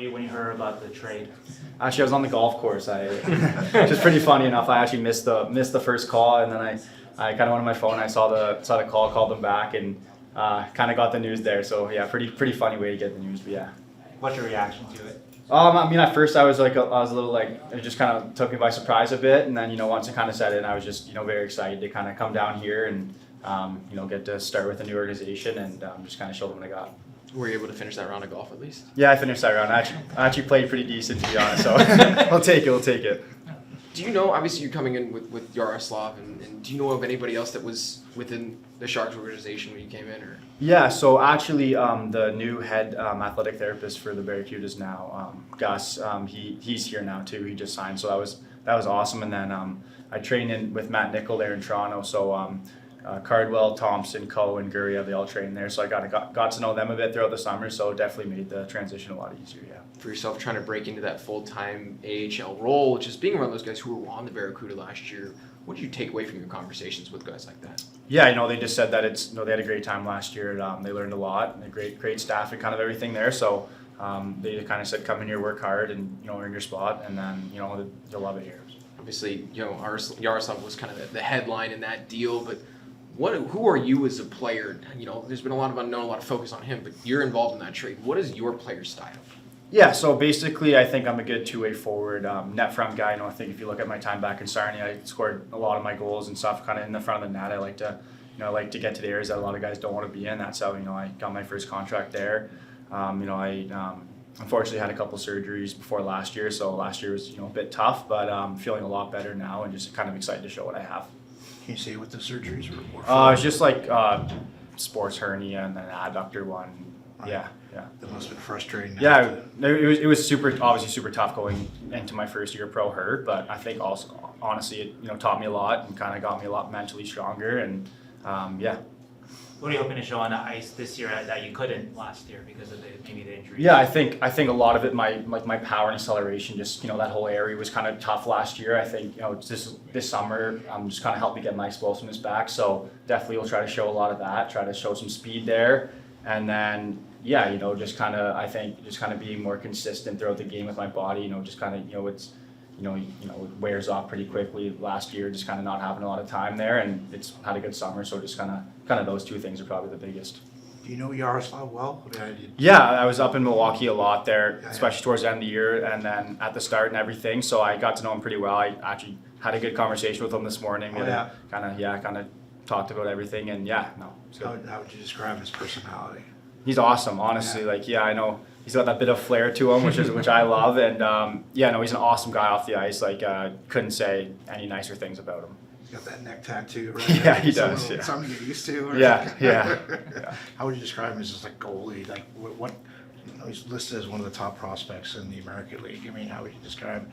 you when you heard about the trade? Actually, I was on the golf course. Which is pretty funny enough. I actually missed the first call, and then I kind of went on my phone. I saw the call, called them back, and kind of got the news there. So yeah, pretty funny way to get the news. But yeah. What's your reaction to it? I mean, at first I was a little like, it just kind of took me by surprise a bit, and then once it kind of set in, I was just very excited to kind of come down here and get to start with a new organization and just kind of show them what I got. Were you able to finish that round of golf at least? Yeah, I finished that round. I actually played pretty decent, to be honest. So we'll take it. Do you know, obviously you're coming in with Yaroslav, and do you know of anybody else that was within the Sharks organization when you came in? Or? Yeah, so actually the new head athletic therapist for the Barracudas now, Gus, he's here now too. He just signed, so that was awesome. And then I trained in with Matt Nickel there in Toronto, so Cardwell, Thompson, Coe, and Guria, they all trained there. So I got to know them a bit throughout the summer, so definitely made the transition a lot easier, yeah. For yourself, trying to break into that full-time AHL role, just being around those guys who were on the Barracuda last year, what did you take away from your conversations with guys like that? Yeah, they just said that they had a great time last year. They learned a lot, and a great staff and kind of everything there. So they kind of said, come in here, work hard, and earn your spot, and then you'll love it here. Obviously, Yaroslav was kind of the headline in that deal, but who are you as a player? There's been a lot of unknown, a lot of focus on him, but you're involved in that trade. What is your player style? Yeah, so basically I think I'm a good two-way forward, net front guy. I think if you look at my time back in Sarnia, I scored a lot of my goals and stuff kind of in the front of the net. I like to get to the areas that a lot of guys don't want to be in. That's how I got my first contract there. I unfortunately had a couple surgeries before last year, so last year was a bit tough, but I'm feeling a lot better now and just kind of excited to show what I have. Can you say what the surgeries were? It's just like sports hernia and then adductor one. Right. Yeah. That must have been frustrating. Yeah, it was obviously super tough going into my first year pro hurt, but I think also honestly it taught me a lot and kind of got me a lot mentally stronger and yeah. What are you hoping to show on the ice this year that you couldn't last year because of maybe the injuries? Yeah, I think a lot of it, my power and acceleration, just that whole area was kind of tough last year. I think this summer just kind of helped me get my explosiveness back. So definitely we'll try to show a lot of that, try to show some speed there, and then yeah, just kind of being more consistent throughout the game with my body. Just kind of it's it wears off pretty quickly last year, just kind of not having a lot of time there, and it's had a good summer, so just kind of those two things are probably the biggest. Do you know Yaroslav well? Yeah, I was up in Milwaukee a lot there, especially towards the end of the year and then at the start and everything, so I got to know him pretty well. I actually had a good conversation with him this morning and kind of talked about everything, and how would you describe his personality? He's awesome, honestly. I know he's got that bit of flair to him, which I love, and he's an awesome guy off the ice. Couldn't say any nicer things about him. He's got that neck tattoo, right? Yeah, he does. Something to get used to. Right? Yeah. How would you describe him as just like goalie? Like what? He's listed as one of the top prospects in the American League. I mean, how would you describe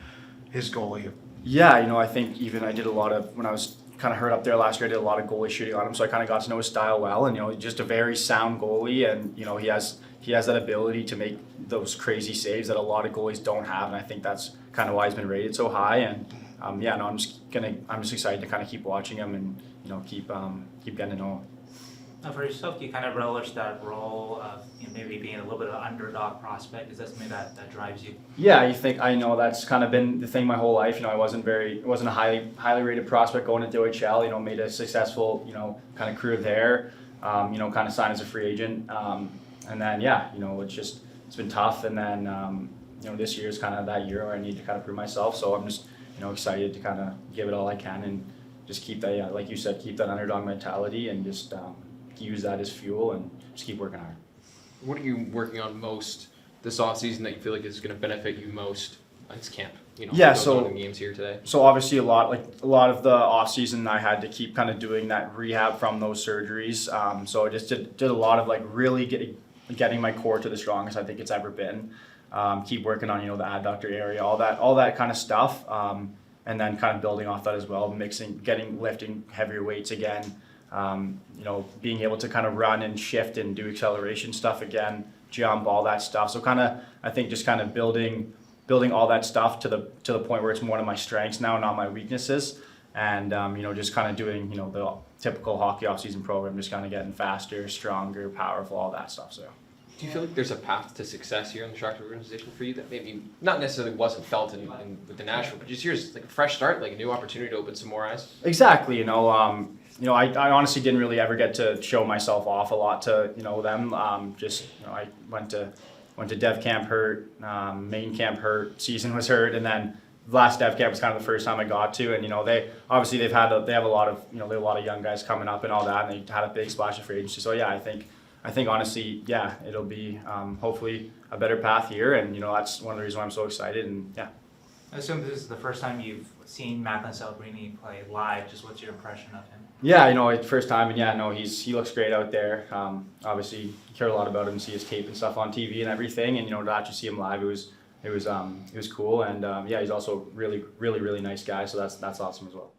his goalie? Yeah, I think even I did a lot of when I was kind of hurt up there last year. I did a lot of goalie shooting on him, so I kind of got to know his style well, and just a very sound goalie, and he has that ability to make those crazy saves that a lot of goalies don't have, and I think that's kind of why he's been rated so high. And I'm just excited to kind of keep watching him and keep getting to know him. Now for yourself, do you kind of relish that role of maybe being a little bit of an underdog prospect? Is that something that drives you? Yeah, I know that's kind of been the thing my whole life. I wasn't a highly rated prospect going into OHL. Made a successful kind of career there. Kind of signed as a free agent, and then it's been tough. And then this year is kind of that year where I need to kind of prove myself. So I'm just excited to kind of give it all I can and just keep that like you said, keep that underdog mentality and just use that as fuel and just keep working hard. What are you working on most this offseason that you feel like is going to benefit you most this camp? So games here today. So obviously a lot of the offseason I had to keep kind of doing that rehab from those surgeries. So I just did a lot of really getting my core to the strongest I think it's ever been. Keep working on the adductor area, all that kind of stuff, and then kind of building off that as well, lifting heavier weights again. Being able to kind of run and shift and do acceleration stuff again, jump, all that stuff. So I think just kind of building all that stuff to the point where it's one of my strengths now, not my weaknesses. And just kind of doing the typical hockey off-season program, just kind of getting faster, stronger, powerful, all that stuff. So. Do you feel like there's a path to success here in the Sharks organization for you that maybe not necessarily wasn't felt with the Nashville, but just here's like a fresh start, like a new opportunity to open some more eyes? Exactly. I honestly didn't really ever get to show myself off a lot to them. I went to Dev Camp hurt, main camp hurt, season was hurt, and then last Dev Camp was kind of the first time I got to. And they have a lot of they have a lot of young guys coming up and all that, and they had a big splash of free agency. So yeah, I think honestly, yeah, it'll be hopefully a better path here, and that's one of the reasons why I'm so excited. And yeah. I assume this is the first time you've seen Macklin Celebrini play live. Just what's your impression of him? Yeah, first time, and yeah, no, he looks great out there. Obviously, you hear a lot about him, see his tape and stuff on TV and everything, and to actually see him live, it was cool, and yeah, he's also really nice guy, so that's awesome as well.